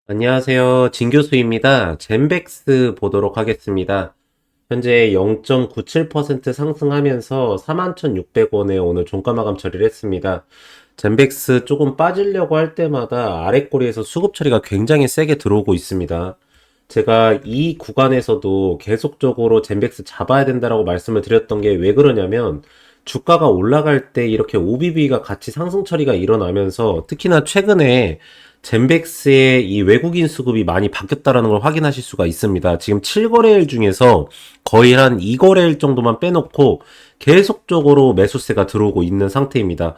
안녕하세요. 진교수입니다. 젠백스 보도록 하겠습니다. 현재 0.97% 상승하면서 41,600원에 오늘 종가 마감 처리를 했습니다. 젠백스 조금 빠지려고 할 때마다 아래 꼬리에서 수급 처리가 굉장히 세게 들어오고 있습니다. 제가 이 구간에서도 계속적으로 젠백스 잡아야 된다라고 말씀을 드렸던 게 왜 그러냐면 주가가 올라갈 때 이렇게 OBV가 같이 상승 처리가 일어나면서 특히나 최근에 젠백스의 이 외국인 수급이 많이 바뀌었다라는 걸 확인하실 수가 있습니다. 지금 7거래일 중에서 거의 한 2거래일 정도만 빼놓고 계속적으로 매수세가 들어오고 있는 상태입니다.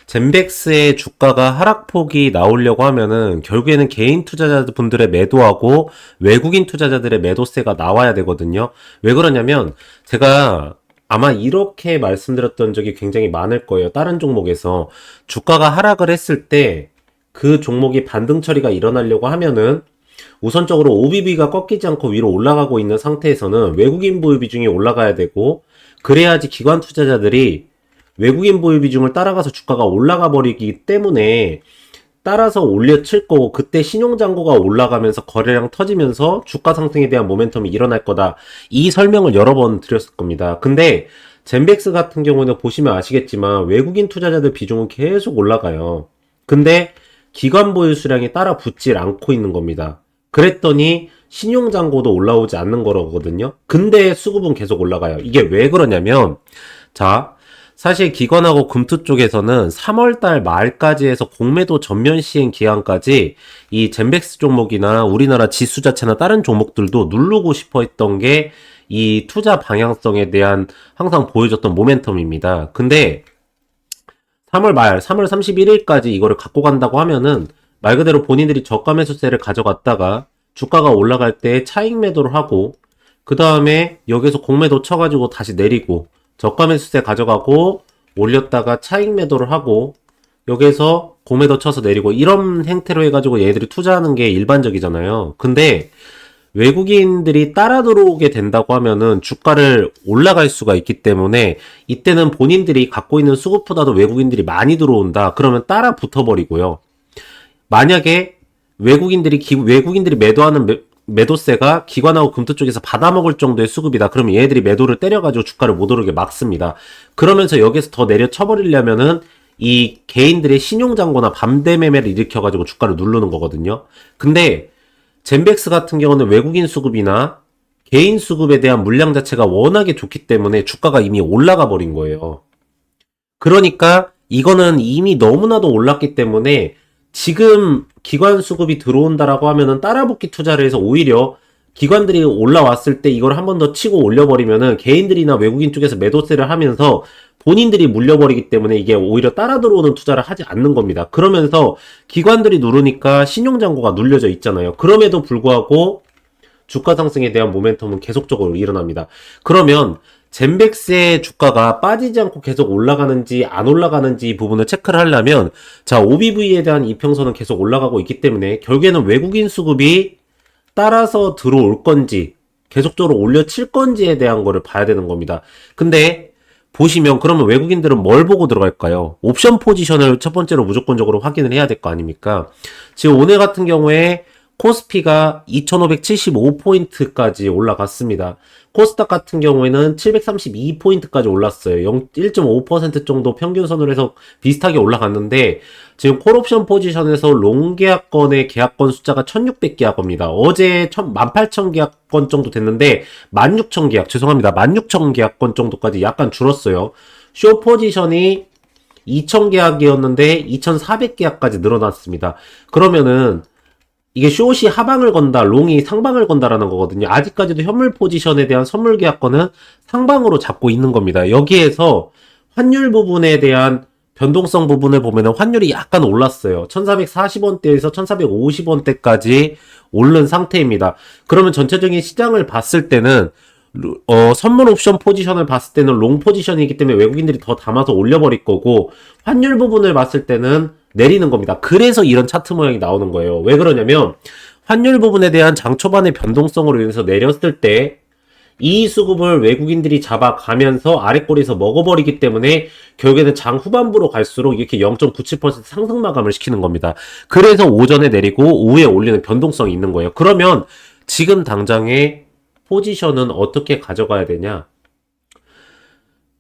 젠백스의 주가가 하락폭이 나오려고 하면은 결국에는 개인 투자자분들의 매도하고 외국인 투자자들의 매도세가 나와야 되거든요. 왜 그러냐면 제가 아마 이렇게 말씀드렸던 적이 굉장히 많을 거예요. 다른 종목에서 주가가 하락을 했을 때 그 종목이 반등 처리가 일어나려고 하면은 우선적으로 OBV가 꺾이지 않고 위로 올라가고 있는 상태에서는 외국인 보유 비중이 올라가야 되고, 그래야지 기관 투자자들이 외국인 보유 비중을 따라가서 주가가 올라가 버리기 때문에 따라서 올려칠 거고, 그때 신용잔고가 올라가면서 거래량 터지면서 주가 상승에 대한 모멘텀이 일어날 거다. 이 설명을 여러 번 드렸을 겁니다. 근데 젠백스 같은 경우는 보시면 아시겠지만 외국인 투자자들 비중은 계속 올라가요. 근데 기관 보유 수량이 따라 붙질 않고 있는 겁니다. 그랬더니 신용잔고도 올라오지 않는 거거든요. 근데 수급은 계속 올라가요. 이게 왜 그러냐면, 자, 사실 기관하고 금투 쪽에서는 3월달 말까지 해서 공매도 전면 시행 기한까지 이 젠백스 종목이나 우리나라 지수 자체나 다른 종목들도 누르고 싶어 했던 게 이 투자 방향성에 대한 항상 보여줬던 모멘텀입니다. 근데 3월 31일까지 이거를 갖고 간다고 하면은 말 그대로 본인들이 저가 매수세를 가져갔다가 주가가 올라갈 때 차익 매도를 하고, 그 다음에 여기서 공매도 쳐가지고 다시 내리고 저가 매수세 가져가고 올렸다가 차익 매도를 하고 여기서 공매도 쳐서 내리고, 이런 행태로 해가지고 얘들이 투자하는 게 일반적이잖아요. 근데 외국인들이 따라 들어오게 된다고 하면은 주가를 올라갈 수가 있기 때문에 이때는 본인들이 갖고 있는 수급보다도 외국인들이 많이 들어온다. 그러면 따라 붙어버리고요. 만약에 외국인들이 매도하는 매도세가 기관하고 금투 쪽에서 받아먹을 정도의 수급이다. 그러면 얘들이 매도를 때려가지고 주가를 못 오르게 막습니다. 그러면서 여기서 더 내려쳐버리려면은 이 개인들의 신용잔고나 밤대 매매를 일으켜가지고 주가를 누르는 거거든요. 근데 젠백스 같은 경우는 외국인 수급이나 개인 수급에 대한 물량 자체가 워낙에 좋기 때문에 주가가 이미 올라가 버린 거예요. 그러니까 이거는 이미 너무나도 올랐기 때문에 지금 기관 수급이 들어온다라고 하면은 따라붙기 투자를 해서 오히려 기관들이 올라왔을 때 이걸 한 번 더 치고 올려버리면은 개인들이나 외국인 쪽에서 매도세를 하면서 본인들이 물려버리기 때문에 이게 오히려 따라 들어오는 투자를 하지 않는 겁니다. 그러면서 기관들이 누르니까 신용잔고가 눌려져 있잖아요. 그럼에도 불구하고 주가 상승에 대한 모멘텀은 계속적으로 일어납니다. 그러면 젠백스의 주가가 빠지지 않고 계속 올라가는지 안 올라가는지 부분을 체크를 하려면, 자, OBV에 대한 이평선은 계속 올라가고 있기 때문에 결국에는 외국인 수급이 따라서 들어올 건지 계속적으로 올려칠 건지에 대한 거를 봐야 되는 겁니다. 근데 보시면 그러면 외국인들은 뭘 보고 들어갈까요? 옵션 포지션을 첫 번째로 무조건적으로 확인을 해야 될 거 아닙니까? 지금 오늘 같은 경우에 코스피가 2575포인트까지 올라갔습니다. 코스닥 같은 경우에는 732포인트까지 올랐어요. 1.5% 정도 평균선으로 해서 비슷하게 올라갔는데, 지금 콜옵션 포지션에서 롱 계약권의 계약권 숫자가 1600계약권입니다. 어제 18,000계약권 정도 됐는데 16,000계약, 죄송합니다. 16,000계약권 정도까지 약간 줄었어요. 쇼 포지션이 2,000계약이었는데 2,400계약까지 늘어났습니다. 그러면은 이게 숏이 하방을 건다, 롱이 상방을 건다라는 거거든요. 아직까지도 현물 포지션에 대한 선물 계약권은 상방으로 잡고 있는 겁니다. 여기에서 환율 부분에 대한 변동성 부분을 보면은 환율이 약간 올랐어요. 1440원대에서 1450원대까지 오른 상태입니다. 그러면 전체적인 시장을 봤을 때는 선물 옵션 포지션을 봤을 때는 롱 포지션이기 때문에 외국인들이 더 담아서 올려버릴 거고, 환율 부분을 봤을 때는 내리는 겁니다. 그래서 이런 차트 모양이 나오는 거예요. 왜 그러냐면 환율 부분에 대한 장 초반의 변동성으로 인해서 내렸을 때 이 수급을 외국인들이 잡아가면서 아랫꼬리에서 먹어버리기 때문에 결국에는 장 후반부로 갈수록 이렇게 0.97% 상승 마감을 시키는 겁니다. 그래서 오전에 내리고 오후에 올리는 변동성이 있는 거예요. 그러면 지금 당장의 포지션은 어떻게 가져가야 되냐?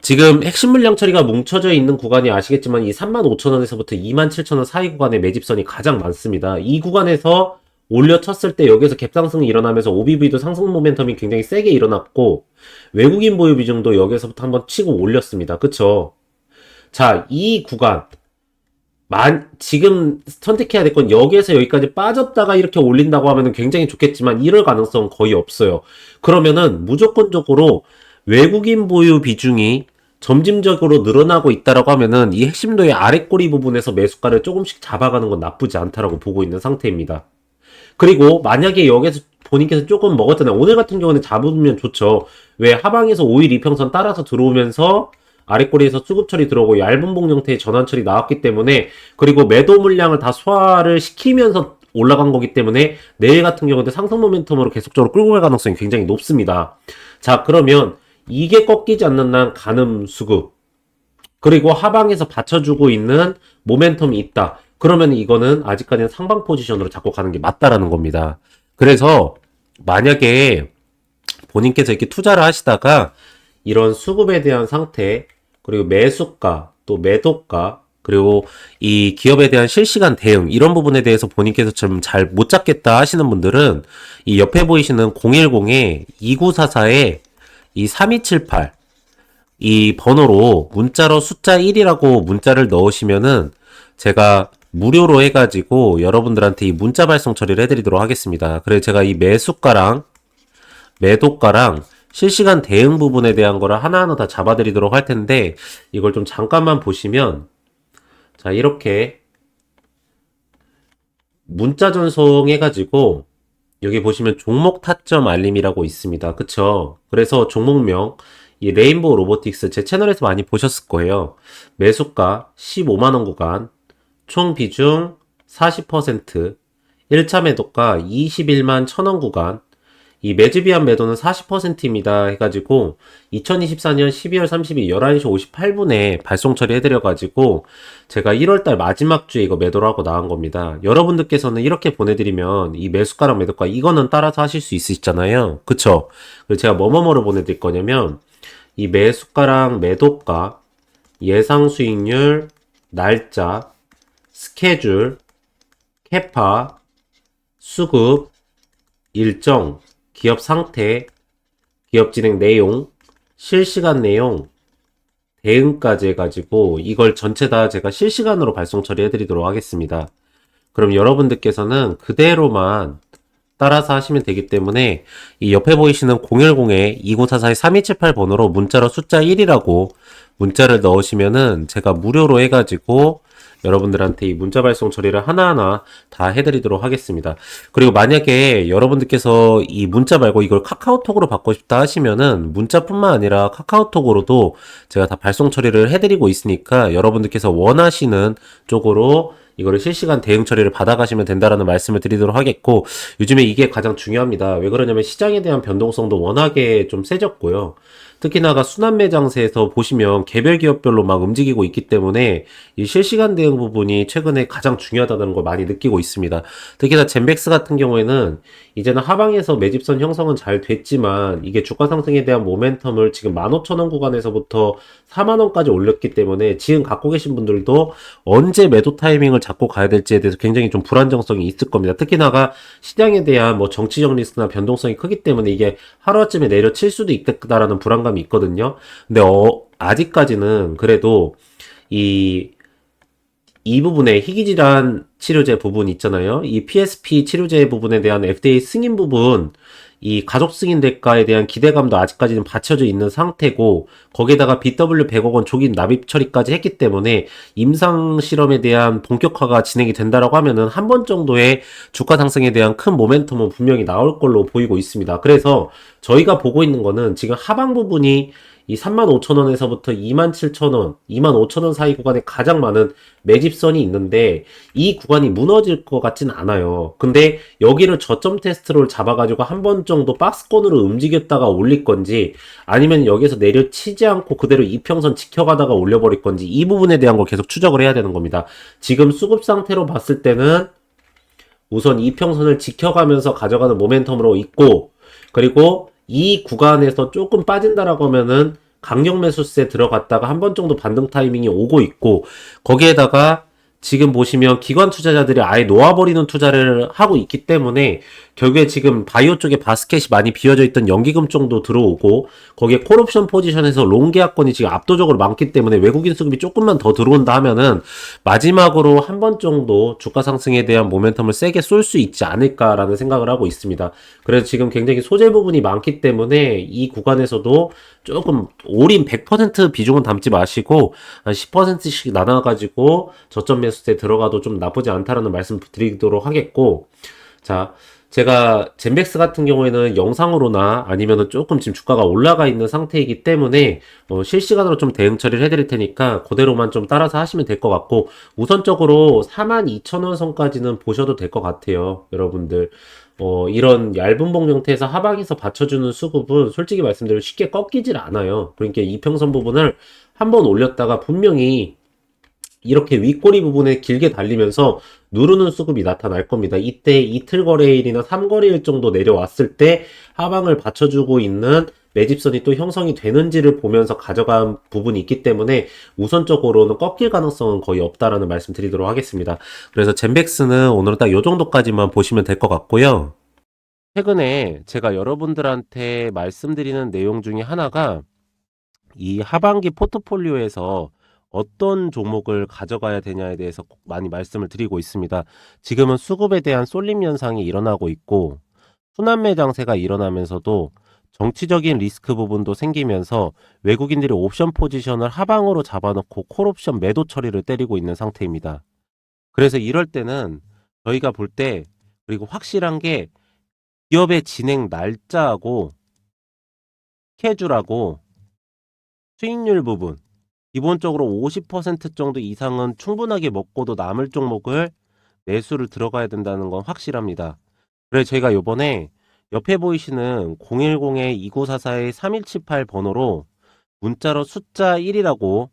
지금 핵심 물량 처리가 뭉쳐져 있는 구간이 아시겠지만 이 35,000원에서부터 27,000원 사이 구간의 매집선이 가장 많습니다. 이 구간에서 올려쳤을 때 여기서 갭상승이 일어나면서 OBV도 상승 모멘텀이 굉장히 세게 일어났고 외국인 보유 비중도 여기서부터 한번 치고 올렸습니다. 그쵸? 자, 이 구간 지금 선택해야 될 건 여기에서 여기까지 빠졌다가 이렇게 올린다고 하면 굉장히 좋겠지만 이럴 가능성은 거의 없어요. 그러면은 무조건적으로 외국인 보유 비중이 점진적으로 늘어나고 있다라고 하면은 이 핵심도의 아랫꼬리 부분에서 매수가를 조금씩 잡아가는 건 나쁘지 않다라고 보고 있는 상태입니다. 그리고 만약에 여기서 본인께서 조금 먹었잖아요. 오늘 같은 경우는 잡으면 좋죠. 왜 하방에서 5일 이평선 따라서 들어오면서 아랫꼬리에서 수급 처리 들어오고 얇은 봉 형태의 전환 처리 나왔기 때문에 그리고 매도 물량을 다 소화를 시키면서 올라간 거기 때문에 내일 같은 경우도 상승 모멘텀으로 계속적으로 끌고 갈 가능성이 굉장히 높습니다. 자, 그러면 이게 꺾이지 않는 한 가늠 수급 그리고 하방에서 받쳐주고 있는 모멘텀이 있다. 그러면 이거는 아직까지는 상방 포지션으로 잡고 가는 게 맞다라는 겁니다. 그래서 만약에 본인께서 이렇게 투자를 하시다가 이런 수급에 대한 상태 그리고 매수가 또 매도가 그리고 이 기업에 대한 실시간 대응 이런 부분에 대해서 본인께서 좀 잘 못 잡겠다 하시는 분들은 이 옆에 보이시는 010에 2944에 이 3278 이 번호로 문자로 숫자 1이라고 문자를 넣으시면은 제가 무료로 해가지고 여러분들한테 이 문자 발송 처리를 해드리도록 하겠습니다. 그래서 제가 이 매수가랑 매도가랑 실시간 대응 부분에 대한 거를 하나하나 다 잡아드리도록 할 텐데 이걸 좀 잠깐만 보시면 자 이렇게 문자 전송해가지고 여기 보시면 종목 타점 알림이라고 있습니다. 그쵸? 그래서 종목명 이 레인보우 로보틱스 제 채널에서 많이 보셨을 거예요. 매수가 15만원 구간 총 비중 40% 1차 매도가 21만 1000원 구간 이 매집위한 매도는 40%입니다 해가지고 2024년 12월 30일 11시 58분에 발송 처리해드려가지고 제가 1월달 마지막 주에 이거 매도를 하고 나온 겁니다. 여러분들께서는 이렇게 보내드리면 이 매수가랑 매도가 이거는 따라서 하실 수 있으시잖아요. 그쵸? 그래서 제가 뭐뭐뭐를 보내드릴 거냐면 이 매수가랑 매도가 예상 수익률 날짜 스케줄 캐파 수급 일정 기업 상태, 기업 진행 내용, 실시간 내용, 대응까지 해가지고 이걸 전체 다 제가 실시간으로 발송 처리해드리도록 하겠습니다. 그럼 여러분들께서는 그대로만 따라서 하시면 되기 때문에 이 옆에 보이시는 010-2944-3278 번호로 문자로 숫자 1이라고 문자를 넣으시면은 제가 무료로 해가지고 여러분들한테 이 문자 발송 처리를 하나하나 다 해드리도록 하겠습니다. 그리고 만약에 여러분들께서 이 문자 말고 이걸 카카오톡으로 받고 싶다 하시면은 문자뿐만 아니라 카카오톡으로도 제가 다 발송 처리를 해드리고 있으니까 여러분들께서 원하시는 쪽으로 이거를 실시간 대응 처리를 받아가시면 된다라는 말씀을 드리도록 하겠고 요즘에 이게 가장 중요합니다. 왜 그러냐면 시장에 대한 변동성도 워낙에 좀 세졌고요. 특히나가 순환매장세에서 보시면 개별 기업별로 막 움직이고 있기 때문에 이 실시간 대응 부분이 최근에 가장 중요하다는 걸 많이 느끼고 있습니다. 특히나 젠백스 같은 경우에는 이제는 하방에서 매집선 형성은 잘 됐지만 이게 주가 상승에 대한 모멘텀을 지금 15,000원 구간에서부터 4만원까지 올렸기 때문에 지금 갖고 계신 분들도 언제 매도 타이밍을 잡고 가야 될지에 대해서 굉장히 좀 불안정성이 있을 겁니다. 특히나가 시장에 대한 뭐 정치적 리스크나 변동성이 크기 때문에 이게 하루아침에 내려칠 수도 있겠다라는 불안감이 있거든요. 근데 아직까지는 그래도 이 부분에 희귀질환 치료제 부분 있잖아요. 이 PSP 치료제 부분에 대한 FDA 승인 부분, 이 가족 승인 대가에 대한 기대감도 아직까지는 받쳐져 있는 상태고, 거기에다가 BW 100억 원 조기 납입 처리까지 했기 때문에 임상 실험에 대한 본격화가 진행이 된다라고 하면은 한 번 정도의 주가 상승에 대한 큰 모멘텀은 분명히 나올 걸로 보이고 있습니다. 그래서 저희가 보고 있는 거는 지금 하방 부분이 이 35,000원에서부터 27,000원, 25,000원 사이 구간에 가장 많은 매집선이 있는데 이 구간이 무너질 것 같진 않아요. 근데 여기를 저점 테스트로 잡아가지고 한 번 정도 박스권으로 움직였다가 올릴 건지 아니면 여기서 내려치지 않고 그대로 이평선 지켜가다가 올려버릴 건지 이 부분에 대한 걸 계속 추적을 해야 되는 겁니다. 지금 수급 상태로 봤을 때는 우선 이평선을 지켜가면서 가져가는 모멘텀으로 있고, 그리고 이 구간에서 조금 빠진다라고 하면은 강력 매수세 들어갔다가 한 번 정도 반등 타이밍이 오고 있고, 거기에다가 지금 보시면 기관 투자자들이 아예 놓아버리는 투자를 하고 있기 때문에 결국에 지금 바이오 쪽에 바스켓이 많이 비어져 있던 연기금 정도 들어오고, 거기에 콜옵션 포지션에서 롱 계약권이 지금 압도적으로 많기 때문에 외국인 수급이 조금만 더 들어온다 하면은 마지막으로 한 번 정도 주가 상승에 대한 모멘텀을 세게 쏠 수 있지 않을까라는 생각을 하고 있습니다. 그래서 지금 굉장히 소재 부분이 많기 때문에 이 구간에서도 조금 올인 100% 비중은 담지 마시고 한 10%씩 나눠가지고 저점 매수세 들어가도 좀 나쁘지 않다라는 말씀 드리도록 하겠고, 자, 제가 젠백스 같은 경우에는 영상으로나 아니면은 조금 지금 주가가 올라가 있는 상태이기 때문에 실시간으로 좀 대응 처리를 해드릴 테니까 그대로만 좀 따라서 하시면 될 것 같고, 우선적으로 42,000원 선까지는 보셔도 될 것 같아요, 여러분들. 이런 얇은 봉 형태에서 하방에서 받쳐주는 수급은 솔직히 말씀드리면 쉽게 꺾이질 않아요. 그러니까 이평선 부분을 한번 올렸다가 분명히 이렇게 윗꼬리 부분에 길게 달리면서 누르는 수급이 나타날 겁니다. 이때 이틀 거래일이나 3거래일 정도 내려왔을 때 하방을 받쳐주고 있는 매집선이 또 형성이 되는지를 보면서 가져간 부분이 있기 때문에 우선적으로는 꺾일 가능성은 거의 없다라는 말씀 드리도록 하겠습니다. 그래서 젠백스는 오늘은 딱 요 정도까지만 보시면 될 것 같고요. 최근에 제가 여러분들한테 말씀드리는 내용 중에 하나가 이 하반기 포트폴리오에서 어떤 종목을 가져가야 되냐에 대해서 꼭 많이 말씀을 드리고 있습니다. 지금은 수급에 대한 쏠림 현상이 일어나고 있고 순환매 장세가 일어나면서도 정치적인 리스크 부분도 생기면서 외국인들이 옵션 포지션을 하방으로 잡아놓고 콜옵션 매도 처리를 때리고 있는 상태입니다. 그래서 이럴 때는 저희가 볼 때, 그리고 확실한 게 기업의 진행 날짜하고 스케줄하고 수익률 부분, 기본적으로 50% 정도 이상은 충분하게 먹고도 남을 종목을 매수를 들어가야 된다는 건 확실합니다. 그래서 제가 요번에 옆에 보이시는 010-2944-3178 번호로 문자로 숫자 1이라고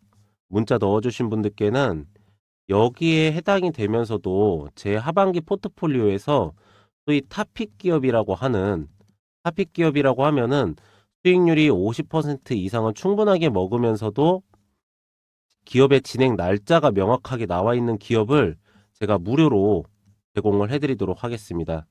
문자 넣어주신 분들께는 여기에 해당이 되면서도 제 하반기 포트폴리오에서 소위 탑픽 기업이라고 하면은 수익률이 50% 이상은 충분하게 먹으면서도 기업의 진행 날짜가 명확하게 나와 있는 기업을 제가 무료로 제공을 해드리도록 하겠습니다.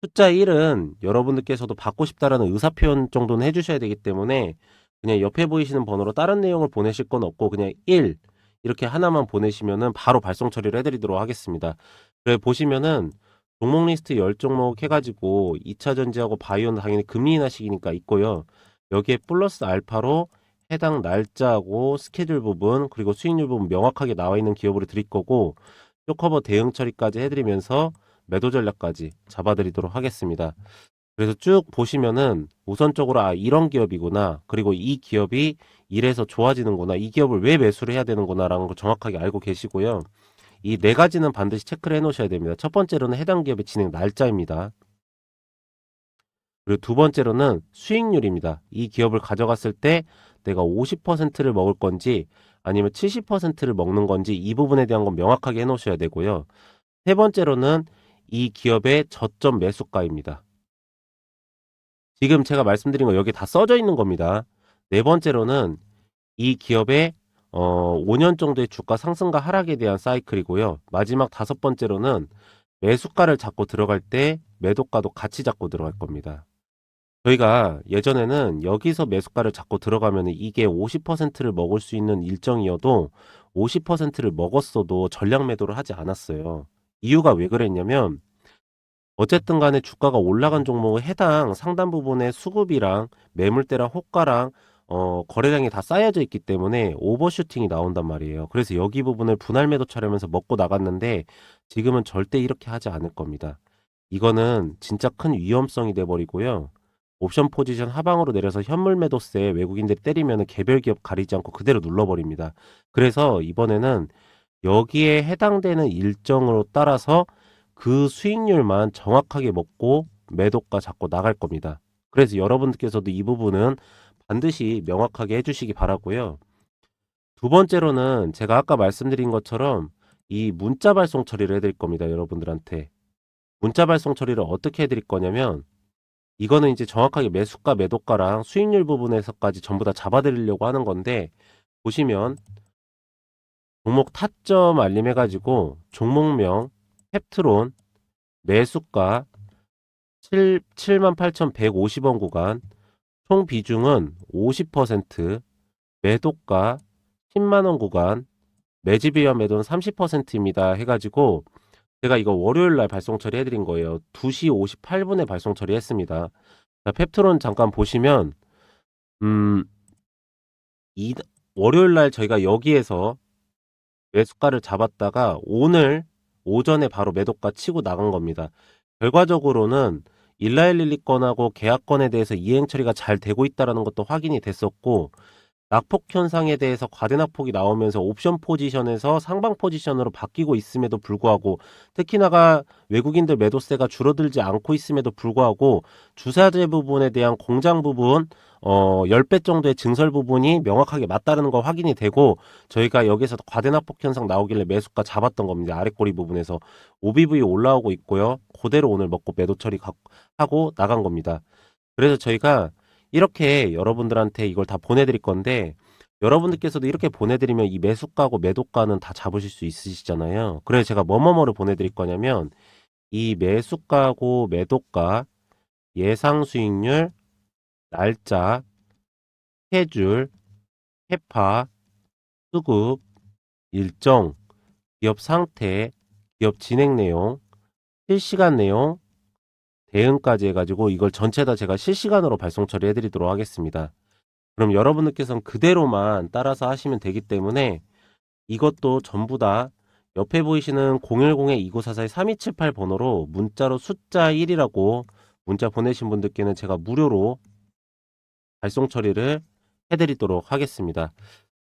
숫자 1은 여러분들께서도 받고 싶다라는 의사표현 정도는 해주셔야 되기 때문에 그냥 옆에 보이시는 번호로 다른 내용을 보내실 건 없고 그냥 1 이렇게 하나만 보내시면은 바로 발송 처리를 해드리도록 하겠습니다. 그래 보시면은 종목 리스트 10종목 해가지고 2차전지하고 바이오는 당연히 금리 인하 시기니까 있고요. 여기에 플러스 알파로 해당 날짜하고 스케줄 부분 그리고 수익률 부분 명확하게 나와 있는 기업으로 드릴 거고, 쇼커버 대응 처리까지 해드리면서 매도 전략까지 잡아드리도록 하겠습니다. 그래서 쭉 보시면은 우선적으로 이런 기업이구나, 그리고 이 기업이 이래서 좋아지는구나, 이 기업을 왜 매수를 해야 되는구나 라는 걸 정확하게 알고 계시고요. 이 네 가지는 반드시 체크를 해 놓으셔야 됩니다. 첫 번째로는 해당 기업의 진행 날짜입니다. 그리고 두 번째로는 수익률입니다. 이 기업을 가져갔을 때 내가 50%를 먹을 건지 아니면 70%를 먹는 건지 이 부분에 대한 건 명확하게 해 놓으셔야 되고요. 세 번째로는 이 기업의 저점 매수가입니다. 지금 제가 말씀드린 거 여기 다 써져 있는 겁니다. 네 번째로는 이 기업의 5년 정도의 주가 상승과 하락에 대한 사이클이고요. 마지막 다섯 번째로는 매수가를 잡고 들어갈 때 매도가도 같이 잡고 들어갈 겁니다. 저희가 예전에는 여기서 매수가를 잡고 들어가면 이게 50%를 먹을 수 있는 일정이어도 50%를 먹었어도 전량 매도를 하지 않았어요. 이유가 왜 그랬냐면 어쨌든 간에 주가가 올라간 종목의 해당 상단 부분의 수급이랑 매물대랑 호가랑 거래량이 다 쌓여져 있기 때문에 오버슈팅이 나온단 말이에요. 그래서 여기 부분을 분할 매도 차려면서 먹고 나갔는데 지금은 절대 이렇게 하지 않을 겁니다. 이거는 진짜 큰 위험성이 돼버리고요. 옵션 포지션 하방으로 내려서 현물 매도세 외국인들이 때리면 개별 기업 가리지 않고 그대로 눌러버립니다. 그래서 이번에는 여기에 해당되는 일정으로 따라서 그 수익률만 정확하게 먹고 매도가 잡고 나갈 겁니다. 그래서 여러분들께서도 이 부분은 반드시 명확하게 해주시기 바라고요. 두 번째로는 제가 아까 말씀드린 것처럼 이 문자 발송 처리를 해드릴 겁니다. 여러분들한테. 문자 발송 처리를 어떻게 해드릴 거냐면 이거는 이제 정확하게 매수가 매도가랑 수익률 부분에서까지 전부 다 잡아드리려고 하는 건데, 보시면 종목 타점 알림 해가지고 종목명 펩트론 매수가 78,150원 구간, 총 비중은 50%, 매도가 10만원 구간, 매집이와 매도는 30%입니다 해가지고 제가 이거 월요일날 발송 처리해드린 거예요. 2시 58분에 발송 처리했습니다. 자, 펩트론 잠깐 보시면 이 월요일날 저희가 여기에서 매수가를 잡았다가 오늘 오전에 바로 매도가 치고 나간 겁니다. 결과적으로는 일라일릴리 건하고 계약건에 대해서 이행 처리가 잘 되고 있다는 것도 확인이 됐었고, 낙폭 현상에 대해서 과대낙폭이 나오면서 옵션 포지션에서 상방 포지션으로 바뀌고 있음에도 불구하고, 특히나가 외국인들 매도세가 줄어들지 않고 있음에도 불구하고 주사제 부분에 대한 공장 부분 10배 정도의 증설 부분이 명확하게 맞다는 거 확인이 되고, 저희가 여기서 과대낙폭 현상 나오길래 매수가 잡았던 겁니다. 아랫꼬리 부분에서 OBV 올라오고 있고요. 그대로 오늘 먹고 매도 처리하고 나간 겁니다. 그래서 저희가 이렇게 여러분들한테 이걸 다 보내드릴 건데, 여러분들께서도 이렇게 보내드리면 이 매수가고 매도가는 다 잡으실 수 있으시잖아요. 그래서 제가 뭐뭐뭐를 보내드릴 거냐면 이 매수가고 매도가, 예상 수익률, 날짜, 스케줄, 캐파, 수급, 일정, 기업 상태, 기업 진행 내용, 실시간 내용, 대응까지 해가지고 이걸 전체 다 제가 실시간으로 발송 처리해 드리도록 하겠습니다. 그럼 여러분들께서는 그대로만 따라서 하시면 되기 때문에 이것도 전부 다 옆에 보이시는 010-2944-3278 번호로 문자로 숫자 1이라고 문자 보내신 분들께는 제가 무료로 발송 처리를 해드리도록 하겠습니다.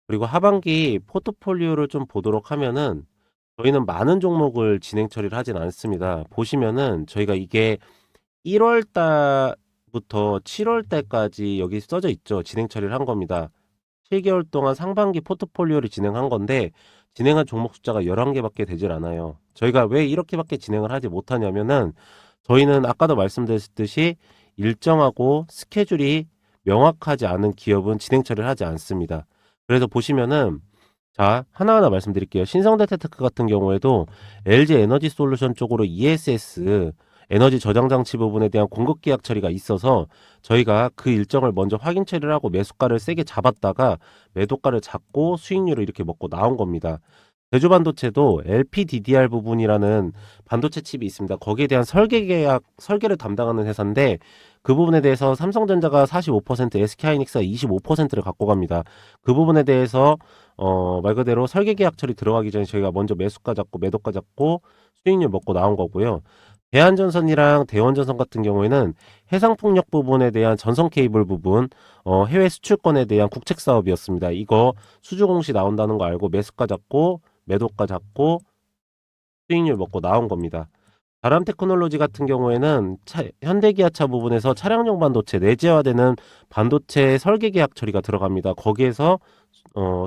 그리고 하반기 포트폴리오를 좀 보도록 하면은 저희는 많은 종목을 진행 처리를 하진 않습니다. 보시면은 저희가 이게 1월 달부터 7월 달까지 여기 써져 있죠. 진행 처리를 한 겁니다. 7개월 동안 상반기 포트폴리오를 진행한 건데 진행한 종목 숫자가 11개밖에 되질 않아요. 저희가 왜 이렇게밖에 진행을 하지 못하냐면은 저희는 아까도 말씀드렸듯이 일정하고 스케줄이 명확하지 않은 기업은 진행 처리를 하지 않습니다. 그래서 보시면은 자, 하나하나 말씀드릴게요. 신성대테크 같은 경우에도 LG 에너지 솔루션 쪽으로 ESS 에너지 저장 장치 부분에 대한 공급 계약 처리가 있어서 저희가 그 일정을 먼저 확인 처리를 하고 매수가를 세게 잡았다가 매도가를 잡고 수익률을 이렇게 먹고 나온 겁니다. 제주반도체도 LPDDR 부분이라는 반도체 칩이 있습니다. 거기에 대한 설계를 담당하는 회사인데 그 부분에 대해서 삼성전자가 45%, SK하이닉스가 25%를 갖고 갑니다. 그 부분에 대해서 말 그대로 설계 계약 처리 들어가기 전에 저희가 먼저 매수가 잡고 매도가 잡고 수익률 먹고 나온 거고요. 대한전선이랑 대원전선 같은 경우에는 해상풍력 부분에 대한 전선 케이블 부분, 해외 수출권에 대한 국책 사업이었습니다. 이거 수주 공시 나온다는 거 알고 매수가 잡고 매도가 잡고 수익률 먹고 나온 겁니다. 다람테크놀로지 같은 경우에는 현대기아차 부분에서 차량용 반도체 내재화되는 반도체 설계 계약 처리가 들어갑니다. 거기에서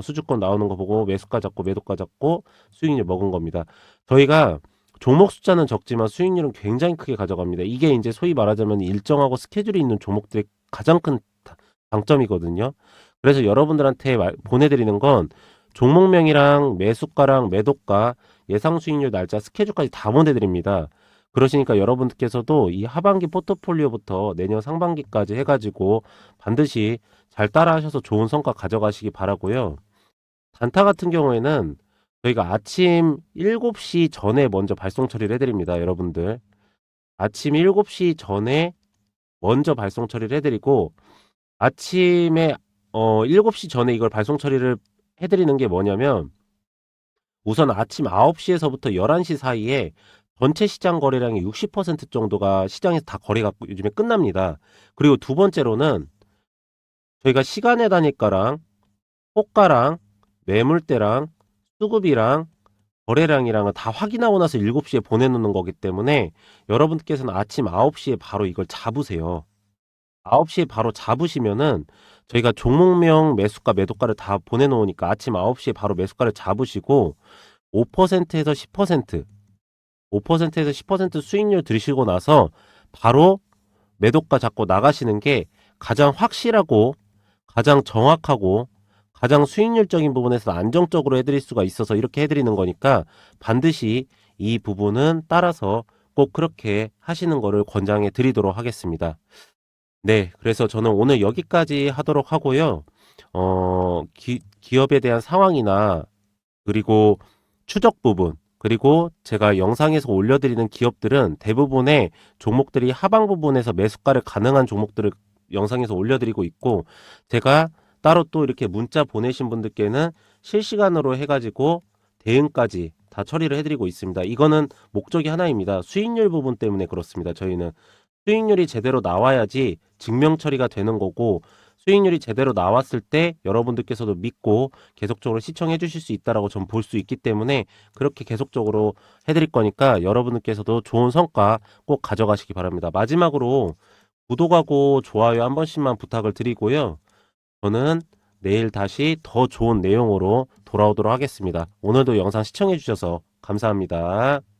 수주권 나오는 거 보고 매수가 잡고 매도가 잡고 수익률 먹은 겁니다. 저희가 종목 숫자는 적지만 수익률은 굉장히 크게 가져갑니다. 이게 이제 소위 말하자면 일정하고 스케줄이 있는 종목들의 가장 큰 장점이거든요. 그래서 여러분들한테 보내드리는 건 종목명이랑 매수가랑 매도가, 예상 수익률 날짜, 스케줄까지 다 보내드립니다. 그러시니까 여러분들께서도 이 하반기 포트폴리오부터 내년 상반기까지 해가지고 반드시 잘 따라 하셔서 좋은 성과 가져가시기 바라고요. 단타 같은 경우에는 저희가 아침 7시 전에 먼저 발송 처리를 해드립니다. 여러분들. 아침 7시 전에 먼저 발송 처리를 해드리고, 아침에 7시 전에 이걸 발송 처리를 해드리는 게 뭐냐면, 우선 아침 9시에서부터 11시 사이에 전체 시장 거래량의 60% 정도가 시장에서 다 거래가 요즘에 끝납니다. 그리고 두 번째로는 저희가 시간의 단위가랑 호가랑 매물대랑 수급이랑 거래량이랑은 다 확인하고 나서 7시에 보내놓는 거기 때문에 여러분께서는 아침 9시에 바로 이걸 잡으세요. 9시에 바로 잡으시면은 저희가 종목명 매수가 매도가를 다 보내놓으니까 아침 9시에 바로 매수가를 잡으시고 5%에서 10% 5%에서 10% 수익률 들으시고 나서 바로 매도가 잡고 나가시는 게 가장 확실하고 가장 정확하고 가장 수익률적인 부분에서 안정적으로 해드릴 수가 있어서 이렇게 해드리는 거니까 반드시 이 부분은 따라서 꼭 그렇게 하시는 거를 권장해 드리도록 하겠습니다. 네, 그래서 저는 오늘 여기까지 하도록 하고요. 기업에 대한 상황이나 그리고 추적 부분, 그리고 제가 영상에서 올려드리는 기업들은 대부분의 종목들이 하방 부분에서 매수가를 가능한 종목들을 영상에서 올려드리고 있고, 제가 따로 또 이렇게 문자 보내신 분들께는 실시간으로 해가지고 대응까지 다 처리를 해드리고 있습니다. 이거는 목적이 하나입니다. 수익률 부분 때문에 그렇습니다. 저희는 수익률이 제대로 나와야지 증명 처리가 되는 거고, 수익률이 제대로 나왔을 때 여러분들께서도 믿고 계속적으로 시청해 주실 수 있다라고 전 볼 수 있기 때문에 그렇게 계속적으로 해드릴 거니까 여러분들께서도 좋은 성과 꼭 가져가시기 바랍니다. 마지막으로 구독하고 좋아요 한 번씩만 부탁을 드리고요. 저는 내일 다시 더 좋은 내용으로 돌아오도록 하겠습니다. 오늘도 영상 시청해 주셔서 감사합니다.